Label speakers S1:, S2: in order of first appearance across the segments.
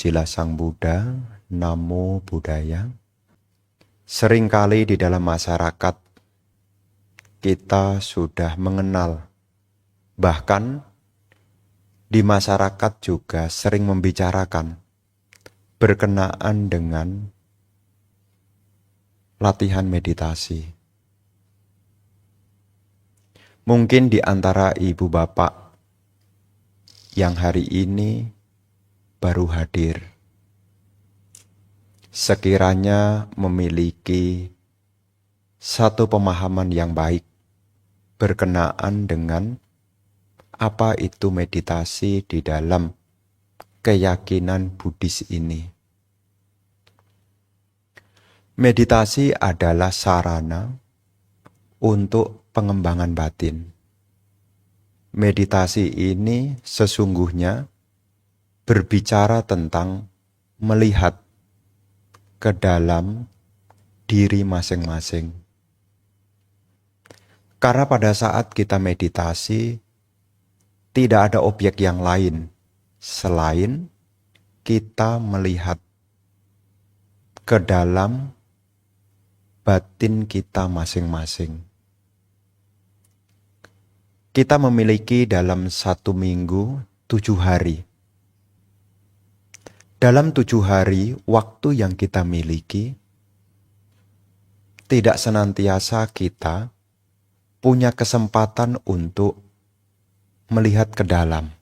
S1: Terpujilah Sang Buddha, Namo Buddhaya. Seringkali di dalam masyarakat kita sudah mengenal, bahkan di masyarakat juga sering membicarakan berkenaan dengan latihan meditasi. Mungkin di antara ibu bapak yang hari ini baru hadir, sekiranya memiliki satu pemahaman yang baik berkenaan dengan apa itu meditasi di dalam keyakinan Buddhis ini. Meditasi adalah sarana untuk pengembangan batin. Meditasi ini sesungguhnya berbicara tentang melihat ke dalam diri masing-masing. Karena pada saat kita meditasi, tidak ada objek yang lain selain kita melihat ke dalam batin kita masing-masing. Kita memiliki dalam 1 minggu 7 hari. Dalam 7 hari, waktu yang kita miliki, tidak senantiasa kita punya kesempatan untuk melihat ke dalam.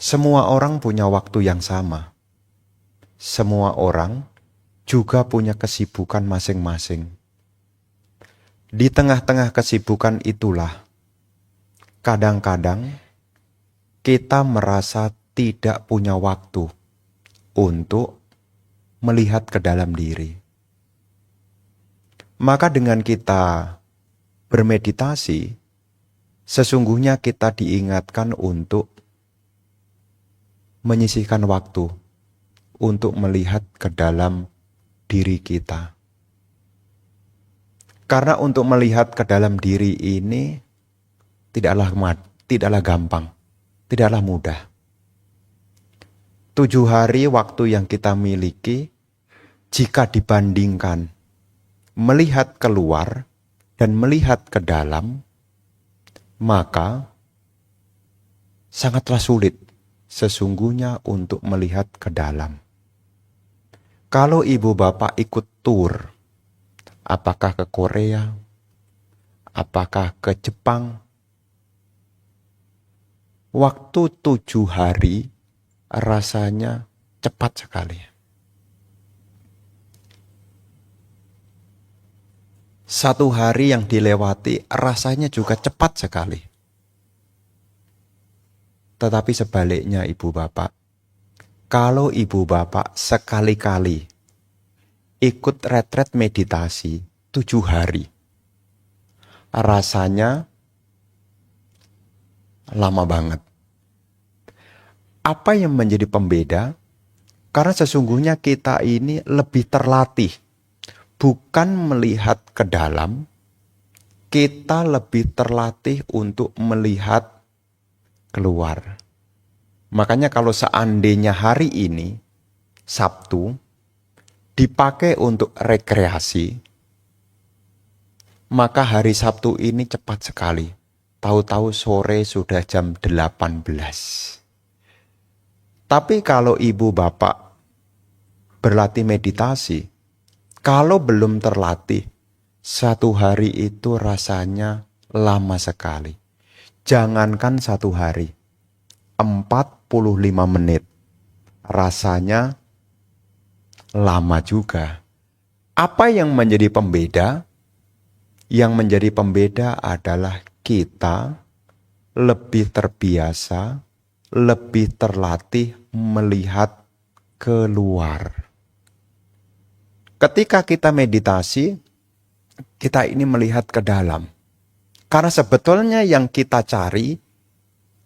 S1: Semua orang punya waktu yang sama. Semua orang juga punya kesibukan masing-masing. Di tengah-tengah kesibukan itulah, kadang-kadang kita merasa tidak punya waktu untuk melihat ke dalam diri. Maka dengan kita bermeditasi, sesungguhnya kita diingatkan untuk menyisihkan waktu untuk melihat ke dalam diri kita. Karena untuk melihat ke dalam diri ini tidaklah gampang, tidaklah mudah. 7 hari waktu yang kita miliki, jika dibandingkan melihat keluar dan melihat ke dalam, maka sangatlah sulit sesungguhnya untuk melihat ke dalam. Kalau ibu bapak ikut tur, apakah ke Korea, apakah ke Jepang, waktu 7 hari rasanya cepat sekali. Satu hari yang dilewati rasanya juga cepat sekali. Tetapi sebaliknya ibu bapak, kalau ibu bapak sekali-kali ikut retret meditasi 7 hari, rasanya lama banget. Apa yang menjadi pembeda? Karena sesungguhnya kita ini lebih terlatih. Bukan melihat ke dalam, kita lebih terlatih untuk melihat keluar. Makanya kalau seandainya hari ini, Sabtu, dipakai untuk rekreasi, maka hari Sabtu ini cepat sekali. Tahu-tahu sore sudah jam 18. Tapi kalau ibu bapak berlatih meditasi, kalau belum terlatih, 1 hari itu rasanya lama sekali. Jangankan 1 hari, 45 menit rasanya lama juga. Apa yang menjadi pembeda? Yang menjadi pembeda adalah kita lebih terbiasa, lebih terlatih melihat keluar. Ketika kita meditasi, kita ini melihat ke dalam. Karena sebetulnya yang kita cari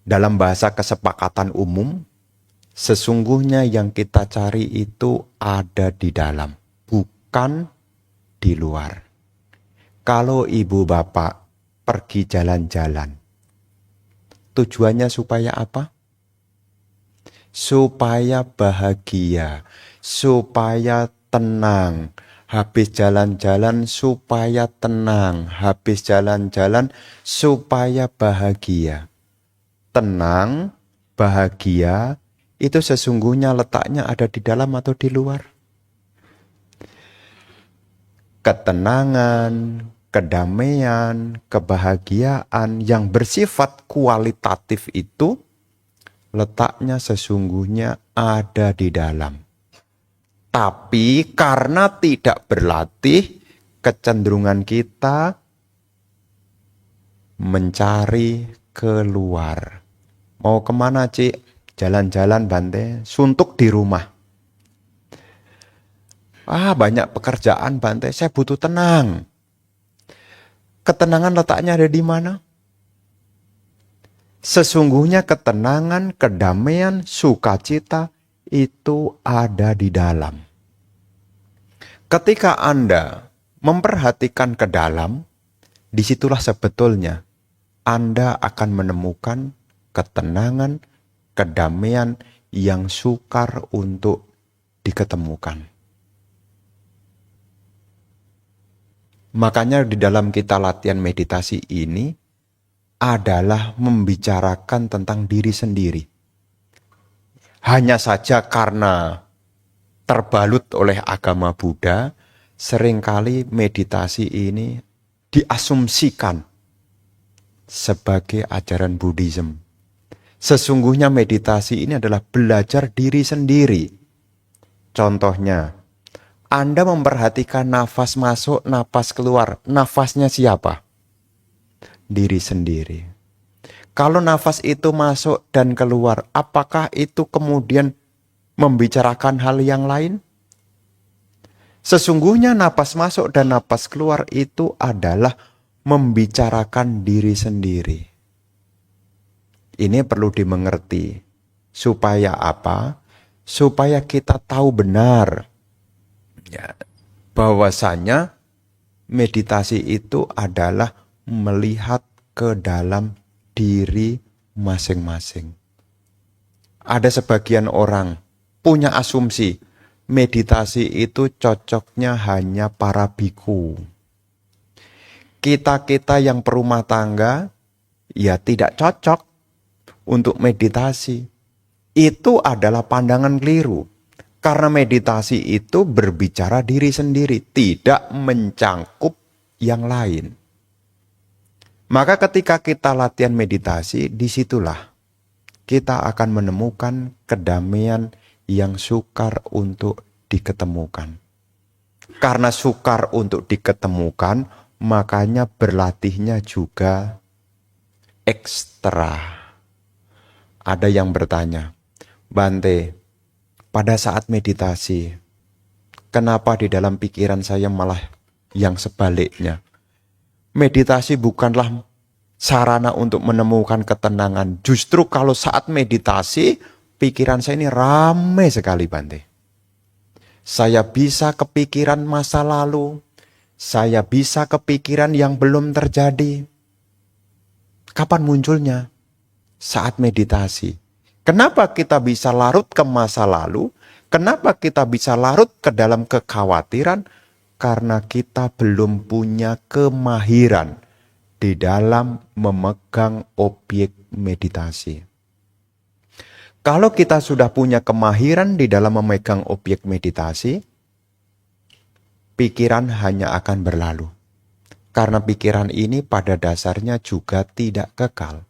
S1: dalam bahasa kesepakatan umum, sesungguhnya yang kita cari itu ada di dalam, bukan di luar. Kalau ibu bapak pergi jalan-jalan, tujuannya supaya apa? supaya bahagia, supaya tenang. Habis jalan-jalan supaya tenang, habis jalan-jalan supaya bahagia. Tenang, bahagia, itu sesungguhnya letaknya ada di dalam atau di luar? Ketenangan, kedamaian, kebahagiaan yang bersifat kualitatif itu letaknya sesungguhnya ada di dalam. Tapi karena tidak berlatih, kecenderungan kita mencari keluar. Mau kemana, Cik? Jalan-jalan, Bante. Suntuk di rumah. Banyak pekerjaan, Bante. Saya butuh tenang. Ketenangan letaknya ada di mana? Sesungguhnya ketenangan, kedamaian, sukacita itu ada di dalam. Ketika Anda memperhatikan ke dalam, disitulah sebetulnya Anda akan menemukan ketenangan, kedamaian yang sukar untuk diketemukan. Makanya di dalam kita latihan meditasi ini adalah membicarakan tentang diri sendiri. Hanya saja karena terbalut oleh agama Buddha, seringkali meditasi ini diasumsikan sebagai ajaran Buddhism. Sesungguhnya meditasi ini adalah belajar diri sendiri. Contohnya, Anda memperhatikan nafas masuk, nafas keluar. Nafasnya siapa? Diri sendiri. Kalau nafas itu masuk dan keluar, apakah itu kemudian membicarakan hal yang lain? Sesungguhnya nafas masuk dan nafas keluar itu adalah membicarakan diri sendiri. Ini perlu dimengerti. Supaya apa? Supaya kita tahu benar bahwasanya meditasi itu adalah melihat ke dalam diri masing-masing. Ada sebagian orang punya asumsi meditasi itu cocoknya hanya para biku. Kita-kita yang perumah tangga ya tidak cocok untuk meditasi. Itu adalah pandangan keliru. Karena meditasi itu berbicara diri sendiri, tidak mencangkup yang lain. Maka ketika kita latihan meditasi, disitulah kita akan menemukan kedamaian yang sukar untuk diketemukan. Karena sukar untuk diketemukan, makanya berlatihnya juga ekstra. Ada yang bertanya, Bante, pada saat meditasi, kenapa di dalam pikiran saya malah yang sebaliknya? Meditasi bukanlah sarana untuk menemukan ketenangan. Justru kalau saat meditasi, pikiran saya ini ramai sekali, Bante. Saya bisa kepikiran masa lalu. Saya bisa kepikiran yang belum terjadi. Kapan munculnya? Saat meditasi. Kenapa kita bisa larut ke masa lalu? Kenapa kita bisa larut ke dalam kekhawatiran? Karena kita belum punya kemahiran di dalam memegang objek meditasi. Kalau kita sudah punya kemahiran di dalam memegang objek meditasi, pikiran hanya akan berlalu. Karena pikiran ini pada dasarnya juga tidak kekal.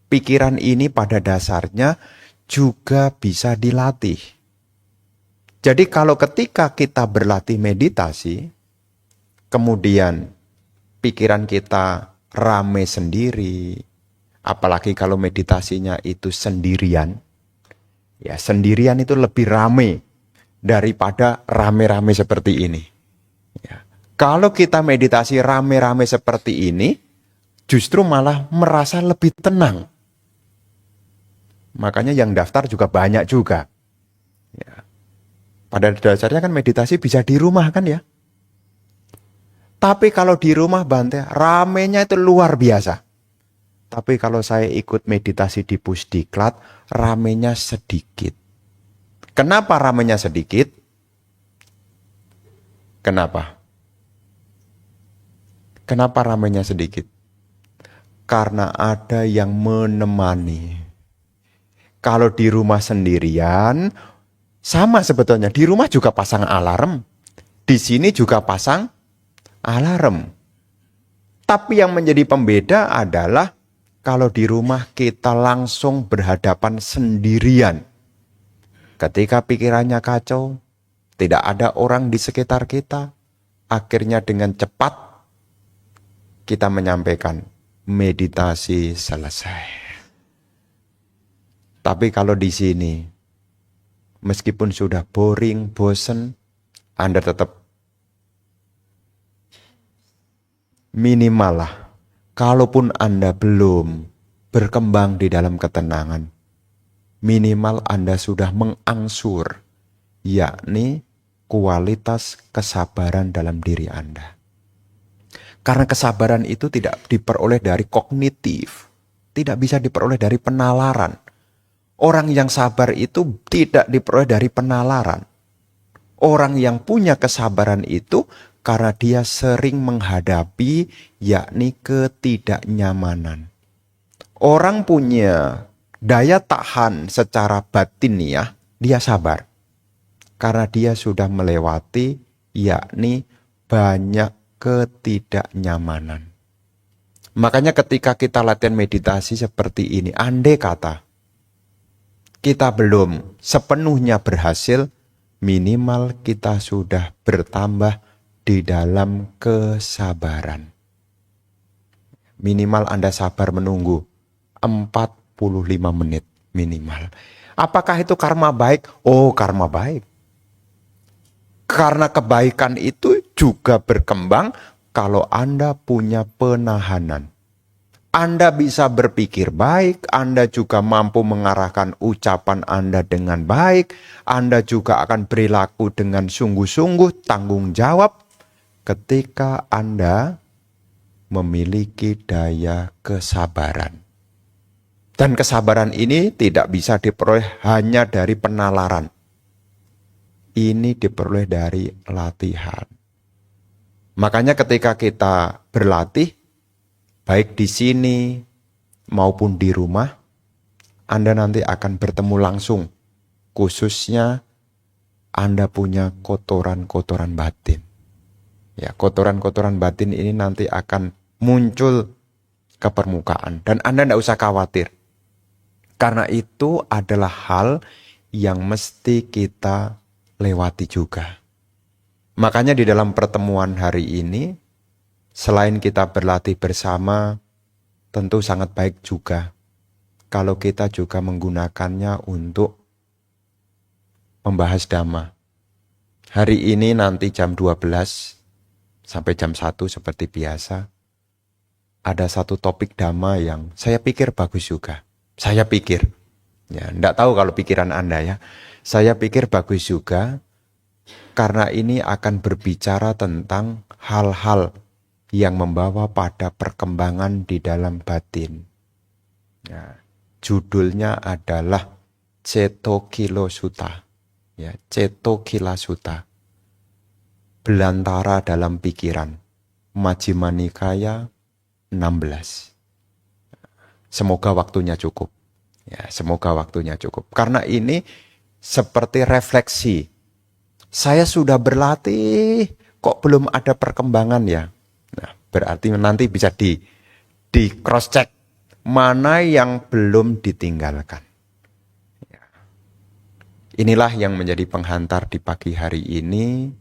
S1: Pikiran ini pada dasarnya juga bisa dilatih. Jadi kalau ketika kita berlatih meditasi, kemudian pikiran kita rame sendiri, apalagi kalau meditasinya itu sendirian, ya sendirian itu lebih rame daripada rame-rame seperti ini. Ya. Kalau kita meditasi rame-rame seperti ini, justru malah merasa lebih tenang. Makanya yang daftar juga banyak juga. Ya. Pada dasarnya kan meditasi bisa di rumah kan ya. Tapi kalau di rumah Bante, ramenya itu luar biasa. Tapi kalau saya ikut meditasi di Pusdiklat, ramenya sedikit. Kenapa ramenya sedikit? Kenapa? Kenapa ramenya sedikit? Karena ada yang menemani. Kalau di rumah sendirian, sama sebetulnya. Di rumah juga pasang alarm. Di sini juga pasang alarm. Tapi yang menjadi pembeda adalah kalau di rumah kita langsung berhadapan sendirian. Ketika pikirannya kacau, tidak ada orang di sekitar kita, akhirnya dengan cepat kita menyampaikan meditasi selesai. Tapi kalau di sini, meskipun sudah boring, bosen, Anda tetap minimal lah. Kalaupun Anda belum berkembang di dalam ketenangan, minimal Anda sudah mengangsur, yakni kualitas kesabaran dalam diri Anda. Karena kesabaran itu tidak diperoleh dari kognitif, tidak bisa diperoleh dari penalaran. Orang yang sabar itu tidak diperoleh dari penalaran. Orang yang punya kesabaran itu karena dia sering menghadapi yakni ketidaknyamanan. Orang punya daya tahan secara batiniah, dia sabar. Karena dia sudah melewati yakni banyak ketidaknyamanan. Makanya ketika kita latihan meditasi seperti ini, andai kata kita belum sepenuhnya berhasil, minimal kita sudah bertambah di dalam kesabaran. Minimal Anda sabar menunggu 45 menit minimal. Apakah itu karma baik? Oh, karma baik. Karena kebaikan itu juga berkembang kalau Anda punya penahanan. Anda bisa berpikir baik, Anda juga mampu mengarahkan ucapan Anda dengan baik, Anda juga akan perilaku dengan sungguh-sungguh tanggung jawab ketika Anda memiliki daya kesabaran. Dan kesabaran ini tidak bisa diperoleh hanya dari penalaran. Ini diperoleh dari latihan. Makanya ketika kita berlatih, baik di sini maupun di rumah, Anda nanti akan bertemu langsung. Khususnya Anda punya kotoran-kotoran batin. Ya, kotoran-kotoran batin ini nanti akan muncul ke permukaan. Dan Anda tidak usah khawatir. Karena itu adalah hal yang mesti kita lewati juga. Makanya di dalam pertemuan hari ini, selain kita berlatih bersama, tentu sangat baik juga kalau kita juga menggunakannya untuk membahas dhamma. Hari ini nanti jam 12 sampai jam 1 seperti biasa, ada satu topik dhamma yang saya pikir bagus juga. Saya pikir, ya enggak tahu kalau pikiran Anda ya, saya pikir bagus juga, karena ini akan berbicara tentang hal-hal yang membawa pada perkembangan di dalam batin. Ya, judulnya adalah Cetokila Sutta. Ya, Cetokila Sutta. Belantara dalam pikiran. Majjhima Nikaya 16. Semoga waktunya cukup. Ya, semoga waktunya cukup. Karena ini seperti refleksi. Saya sudah berlatih, kok belum ada perkembangan ya? Nah, berarti nanti bisa di cross check mana yang belum ditinggalkan. Ya. Inilah yang menjadi penghantar di pagi hari ini,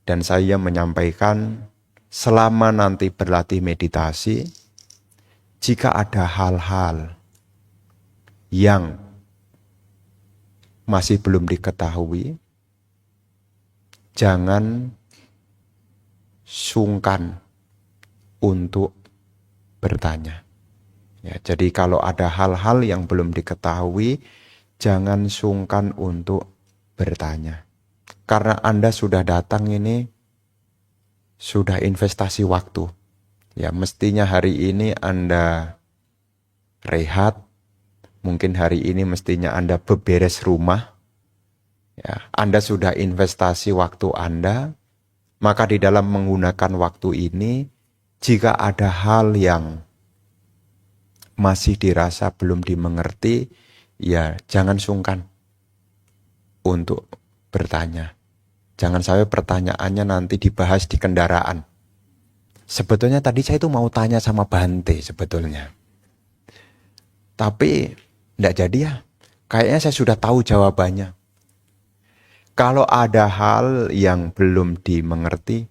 S1: dan saya menyampaikan selama nanti berlatih meditasi, jika ada hal-hal yang masih belum diketahui, jangan sungkan untuk bertanya. Ya, jadi kalau ada hal-hal yang belum diketahui, jangan sungkan untuk bertanya. Karena Anda sudah datang ini, sudah investasi waktu. Ya, mestinya hari ini Anda rehat. Mungkin hari ini mestinya Anda beberes rumah. Ya, Anda sudah investasi waktu Anda. Maka di dalam menggunakan waktu ini, jika ada hal yang masih dirasa belum dimengerti, ya jangan sungkan untuk bertanya. Jangan sampai pertanyaannya nanti dibahas di kendaraan. Sebetulnya tadi saya itu mau tanya sama Bante sebetulnya. Tapi enggak jadi ya. Kayaknya saya sudah tahu jawabannya. Kalau ada hal yang belum dimengerti,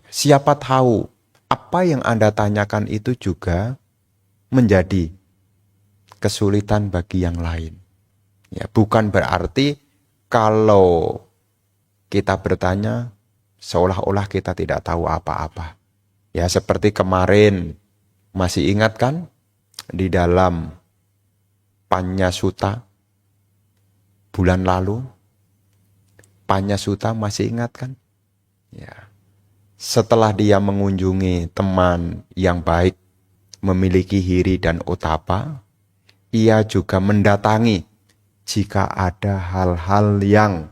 S1: siapa tahu apa yang Anda tanyakan itu juga menjadi kesulitan bagi yang lain. Ya, bukan berarti kalau kita bertanya seolah-olah kita tidak tahu apa-apa. Ya, seperti kemarin, masih ingat kan? Di dalam Panyasuta bulan lalu, Panyasuta masih ingat kan? Ya. Setelah dia mengunjungi teman yang baik, memiliki hiri dan otapa, ia juga mendatangi jika ada hal-hal yang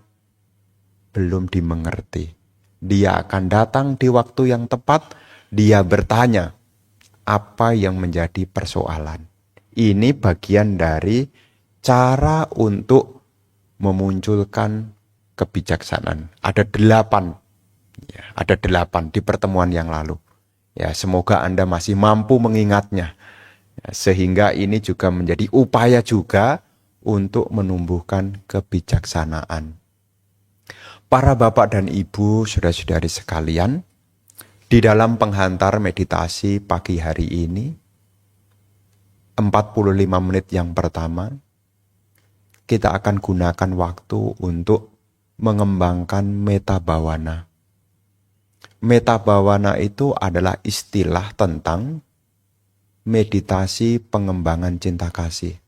S1: belum dimengerti. Dia akan datang di waktu yang tepat, dia bertanya apa yang menjadi persoalan. Ini bagian dari cara untuk memunculkan kebijaksanaan. Ada 8 di pertemuan yang lalu. Ya, semoga Anda masih mampu mengingatnya. Ya, sehingga ini juga menjadi upaya juga untuk menumbuhkan kebijaksanaan. Para bapak dan ibu, saudara-saudari sekalian, di dalam penghantar meditasi pagi hari ini, 45 menit yang pertama, kita akan gunakan waktu untuk mengembangkan meta bawana. Meta bawana itu adalah istilah tentang meditasi pengembangan cinta kasih.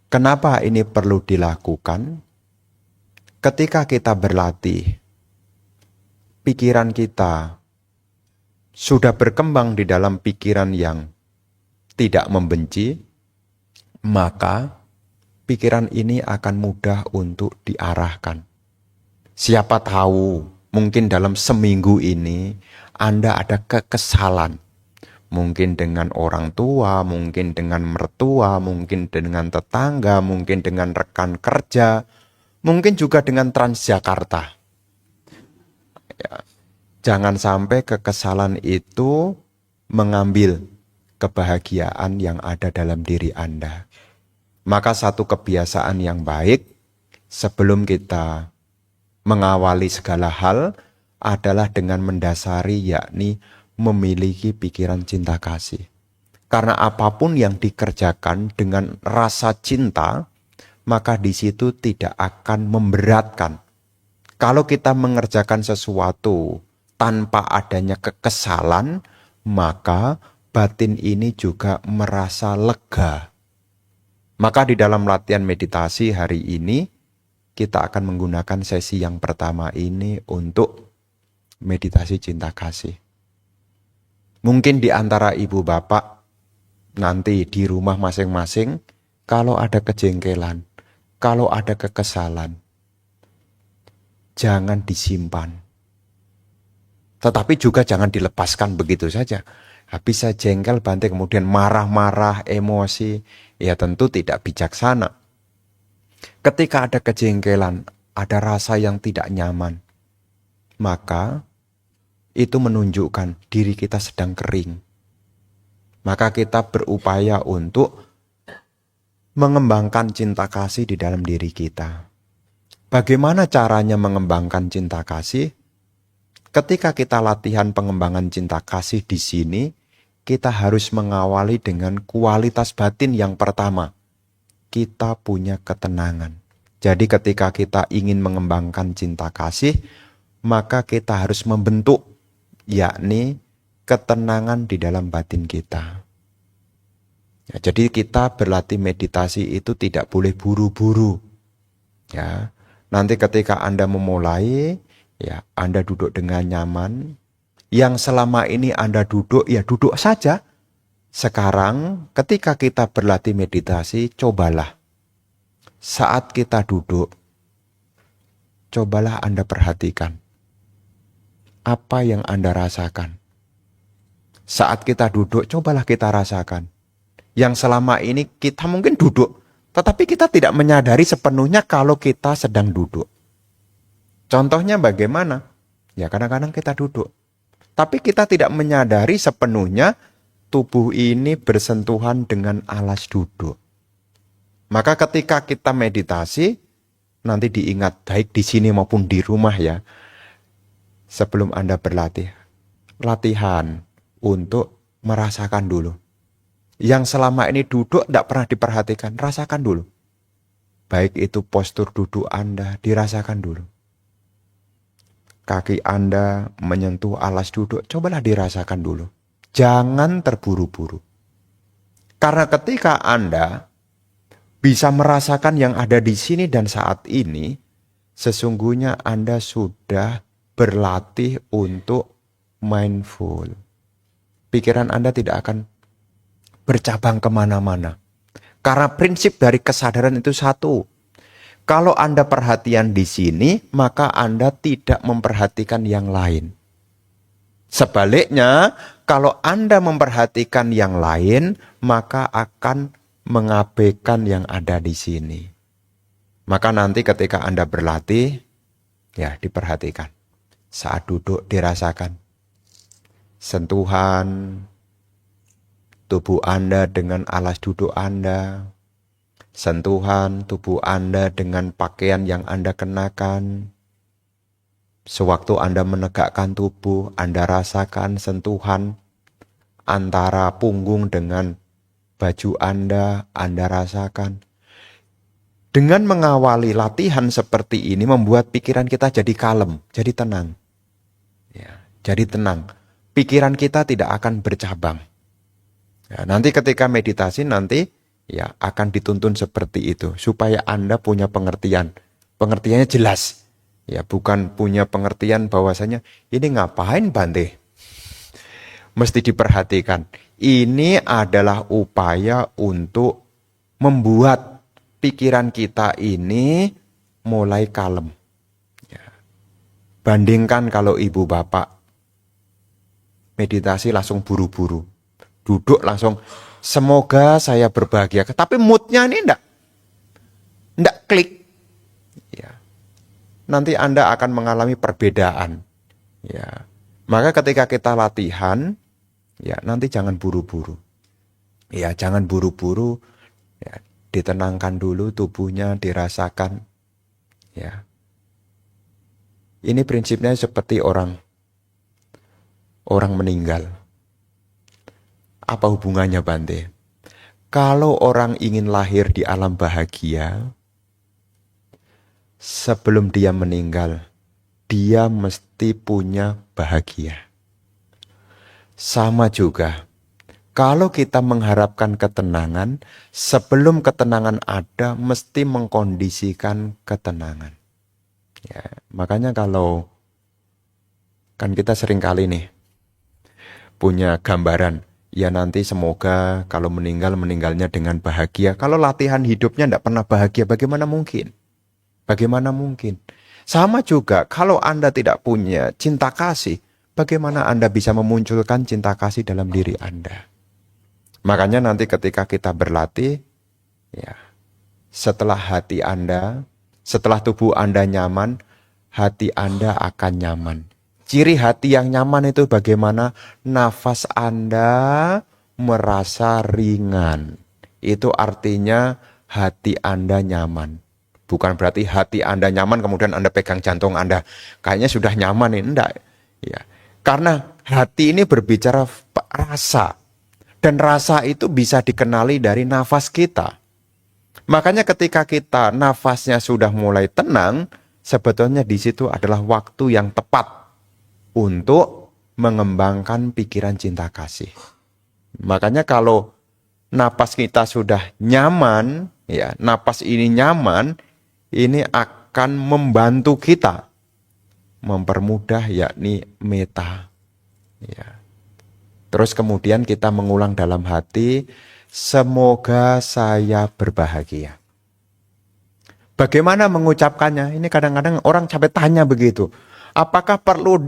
S1: Kenapa ini perlu dilakukan? Ketika kita berlatih, pikiran kita sudah berkembang di dalam pikiran yang tidak membenci, maka pikiran ini akan mudah untuk diarahkan. Siapa tahu, mungkin dalam seminggu ini Anda ada kekesalan. Mungkin dengan orang tua, mungkin dengan mertua, mungkin dengan tetangga, mungkin dengan rekan kerja, mungkin juga dengan Transjakarta. Ya, jangan sampai kekesalan itu mengambil kebahagiaan yang ada dalam diri Anda. Maka satu kebiasaan yang baik sebelum kita mengawali segala hal adalah dengan mendasari, yakni memiliki pikiran cinta kasih. Karena apapun yang dikerjakan dengan rasa cinta, maka di situ tidak akan memberatkan. Kalau kita mengerjakan sesuatu tanpa adanya kekesalan, maka batin ini juga merasa lega. Maka di dalam latihan meditasi hari ini, kita akan menggunakan sesi yang pertama ini untuk meditasi cinta kasih. Mungkin di antara ibu bapak, nanti di rumah masing-masing, kalau ada kejengkelan, kalau ada kekesalan, jangan disimpan. Tetapi juga jangan dilepaskan begitu saja. Bisa jengkel, Bante, kemudian marah-marah, emosi, ya tentu tidak bijaksana. Ketika ada kejengkelan, ada rasa yang tidak nyaman, maka itu menunjukkan diri kita sedang kering. Maka kita berupaya untuk mengembangkan cinta kasih di dalam diri kita. Bagaimana caranya mengembangkan cinta kasih? Ketika kita latihan pengembangan cinta kasih di sini, kita harus mengawali dengan kualitas batin yang pertama. Kita punya ketenangan. Jadi ketika kita ingin mengembangkan cinta kasih, maka kita harus membentuk, yakni ketenangan di dalam batin kita. Ya, jadi kita berlatih meditasi itu tidak boleh buru-buru. Ya, nanti ketika Anda memulai, ya Anda duduk dengan nyaman. Yang selama ini Anda duduk, ya duduk saja. Sekarang ketika kita berlatih meditasi, cobalah saat kita duduk, cobalah Anda perhatikan apa yang Anda rasakan. Saat kita duduk, cobalah kita rasakan. Yang selama ini kita mungkin duduk, tetapi kita tidak menyadari sepenuhnya kalau kita sedang duduk. Contohnya bagaimana? Ya kadang-kadang kita duduk, tapi kita tidak menyadari sepenuhnya tubuh ini bersentuhan dengan alas duduk. Maka ketika kita meditasi, nanti diingat baik di sini maupun di rumah ya. Sebelum Anda berlatih, latihan untuk merasakan dulu. Yang selama ini duduk tidak pernah diperhatikan, rasakan dulu. Baik itu postur duduk Anda, dirasakan dulu. Kaki Anda menyentuh alas duduk, cobalah dirasakan dulu. Jangan terburu-buru. Karena ketika Anda bisa merasakan yang ada di sini dan saat ini, sesungguhnya Anda sudah berlatih untuk mindful. Pikiran Anda tidak akan bercabang kemana-mana. Karena prinsip dari kesadaran itu satu. Kalau Anda perhatian di sini, maka Anda tidak memperhatikan yang lain. Sebaliknya, kalau Anda memperhatikan yang lain, maka akan mengabaikan yang ada di sini. Maka nanti ketika Anda berlatih, ya diperhatikan. Saat duduk dirasakan. Sentuhan tubuh Anda dengan alas duduk Anda. Sentuhan tubuh Anda dengan pakaian yang Anda kenakan. Sewaktu Anda menegakkan tubuh, Anda rasakan sentuhan antara punggung dengan baju Anda rasakan. Dengan mengawali latihan seperti ini membuat pikiran kita jadi kalem, jadi tenang. Ya, jadi tenang. Pikiran kita tidak akan bercabang. Ya, nanti ketika meditasi nanti ya akan dituntun seperti itu supaya Anda punya pengertian. Pengertiannya jelas. Ya, bukan punya pengertian bahwasanya ini ngapain Bante? Mesti diperhatikan. Ini adalah upaya untuk membuat pikiran kita ini mulai kalem. Ya. Bandingkan kalau ibu bapak meditasi langsung buru-buru. Duduk langsung, semoga saya berbahagia. Tapi moodnya ini enggak klik. Ya. Nanti Anda akan mengalami perbedaan. Ya. Maka ketika kita latihan, ya nanti jangan buru-buru. Ya, jangan buru-buru. Ya, ditenangkan dulu tubuhnya, dirasakan. Ya. Ini prinsipnya seperti orang meninggal. Apa hubungannya Bante? Kalau orang ingin lahir di alam bahagia, sebelum dia meninggal, dia mesti punya bahagia. Sama juga, kalau kita mengharapkan ketenangan, sebelum ketenangan ada, mesti mengkondisikan ketenangan. Ya, makanya kalau kan kita sering kali nih punya gambaran, ya nanti semoga kalau meninggalnya dengan bahagia. Kalau latihan hidupnya tidak pernah bahagia, bagaimana mungkin? Bagaimana mungkin? Sama juga, kalau Anda tidak punya cinta kasih, bagaimana Anda bisa memunculkan cinta kasih dalam diri Anda? Makanya nanti ketika kita berlatih, ya, setelah hati Anda, setelah tubuh Anda nyaman, hati Anda akan nyaman. Ciri hati yang nyaman itu bagaimana? Nafas Anda merasa ringan. Itu artinya hati Anda nyaman. Bukan berarti hati Anda nyaman kemudian Anda pegang jantung Anda. Kayaknya sudah nyaman ini. Enggak. Ya. Karena hati ini berbicara rasa. Dan rasa itu bisa dikenali dari nafas kita. Makanya ketika kita nafasnya sudah mulai tenang, sebetulnya di situ adalah waktu yang tepat untuk mengembangkan pikiran cinta kasih. Makanya kalau napas kita sudah nyaman, ya, napas ini nyaman, ini akan membantu kita mempermudah yakni meta. Ya. Terus kemudian kita mengulang dalam hati, semoga saya berbahagia. Bagaimana mengucapkannya? Ini kadang-kadang orang sampai tanya begitu. Apakah perlu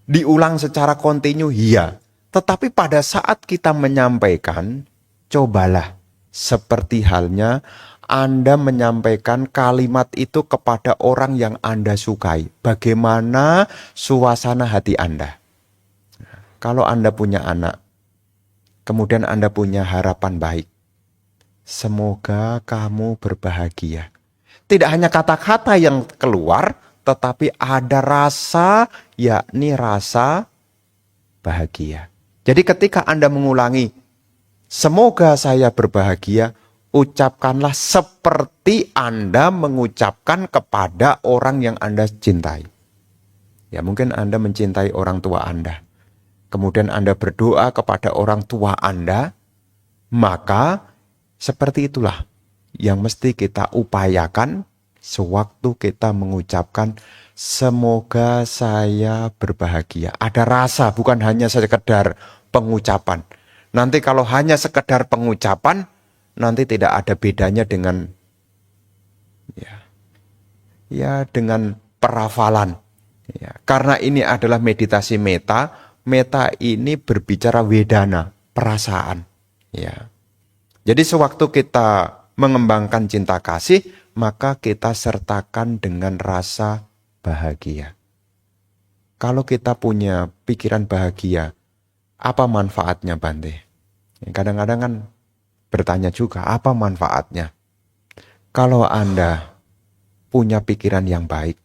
S1: diulang secara kontinu? Iya. Tetapi pada saat kita menyampaikan, cobalah seperti halnya Anda menyampaikan kalimat itu kepada orang yang Anda sukai. Bagaimana suasana hati Anda? Kalau Anda punya anak, kemudian Anda punya harapan baik. Semoga kamu berbahagia. Tidak hanya kata-kata yang keluar, tetapi ada rasa, yakni rasa bahagia. Jadi ketika Anda mengulangi, semoga saya berbahagia, ucapkanlah seperti Anda mengucapkan kepada orang yang Anda cintai. Ya mungkin Anda mencintai orang tua Anda. Kemudian Anda berdoa kepada orang tua Anda, maka seperti itulah yang mesti kita upayakan sewaktu kita mengucapkan semoga saya berbahagia. Ada rasa, bukan hanya sekedar pengucapan. Nanti kalau hanya sekedar pengucapan, nanti tidak ada bedanya dengan dengan perafalan. Ya, karena ini adalah meditasi meta, meta ini berbicara wedana, perasaan. Ya. Jadi sewaktu kita mengembangkan cinta kasih, maka kita sertakan dengan rasa bahagia. Kalau kita punya pikiran bahagia, apa manfaatnya Bante? Kadang-kadang kan bertanya juga, apa manfaatnya? Kalau Anda punya pikiran yang baik,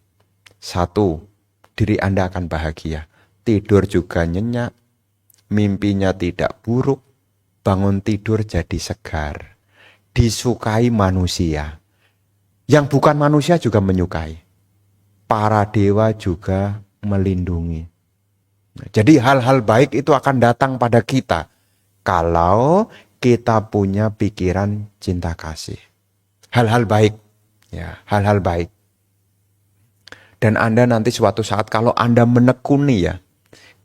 S1: satu, diri Anda akan bahagia. Tidur juga nyenyak, mimpinya tidak buruk, bangun tidur jadi segar, disukai manusia. Yang bukan manusia juga menyukai. Para dewa juga melindungi. Jadi hal-hal baik itu akan datang pada kita kalau kita punya pikiran cinta kasih. Hal-hal baik, ya, hal-hal baik. Dan Anda nanti suatu saat kalau Anda menekuni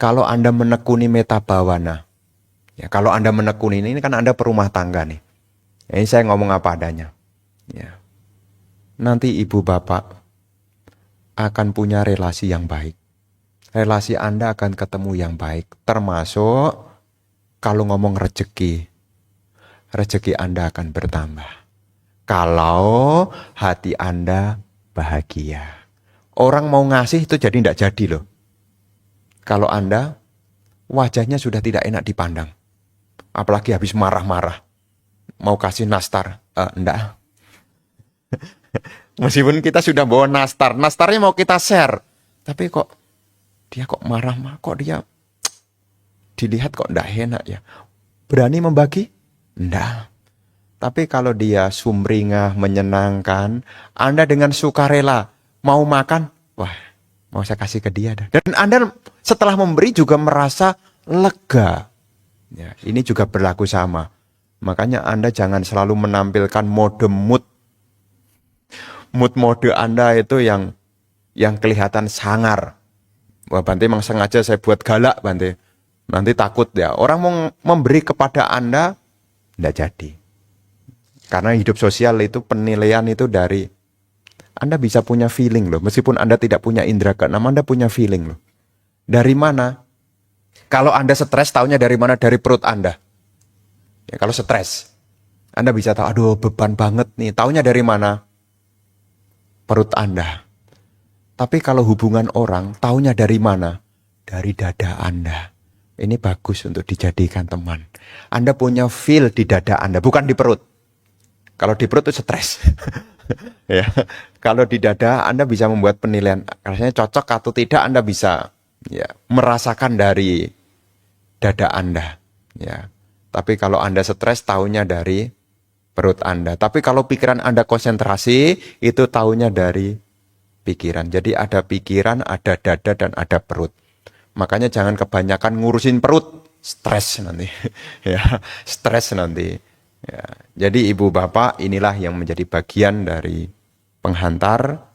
S1: kalau Anda menekuni meta bhavana, ya, kalau Anda menekuni ini kan Anda perumah tangga nih. Ini saya ngomong apa adanya. Ya. Nanti ibu bapak akan punya relasi yang baik. Relasi Anda akan ketemu yang baik. Termasuk kalau ngomong rezeki. Rezeki Anda akan bertambah. Kalau hati Anda bahagia. Orang mau ngasih itu jadi tidak jadi loh. Kalau Anda wajahnya sudah tidak enak dipandang. Apalagi habis marah-marah. Mau kasih nastar. Enggak. Meskipun kita sudah bawa nastar. Nastarnya mau kita share. Tapi kok dia kok marah-marah. Kok dia dilihat kok enggak enak ya. Berani membagi? Enggak. Tapi kalau dia sumringah, menyenangkan. Anda dengan sukarela mau makan. Wah, mau saya kasih ke dia. Dan Anda setelah memberi juga merasa lega. Ya, ini juga berlaku sama. Makanya Anda jangan selalu menampilkan mode mode Anda itu yang kelihatan sangar. Wah, Bante memang sengaja saya buat galak, Bante. Nanti takut ya. Orang mau memberi kepada Anda, tidak jadi. Karena hidup sosial itu penilaian itu dari Anda bisa punya feeling loh. Meskipun Anda tidak punya indera keenam, Anda punya feeling loh. Dari mana? Kalau Anda stres, taunya dari mana? Dari perut Anda. Ya, kalau stres, Anda bisa tahu, aduh beban banget nih. Taunya dari mana? Perut Anda. Tapi kalau hubungan orang, taunya dari mana? Dari dada Anda. Ini bagus untuk dijadikan teman. Anda punya feel di dada Anda, bukan di perut. Kalau di perut itu stres. Ya. Kalau di dada Anda bisa membuat penilaian. Rasanya cocok atau tidak Anda bisa merasakan dari dada Anda. Ya. Tapi kalau Anda stres, taunya dari perut Anda. Tapi kalau pikiran Anda konsentrasi, itu taunya dari pikiran. Jadi ada pikiran, ada dada, dan ada perut. Makanya jangan kebanyakan ngurusin perut. Stres nanti. Ya, stres nanti. Ya. Jadi ibu bapak inilah yang menjadi bagian dari penghantar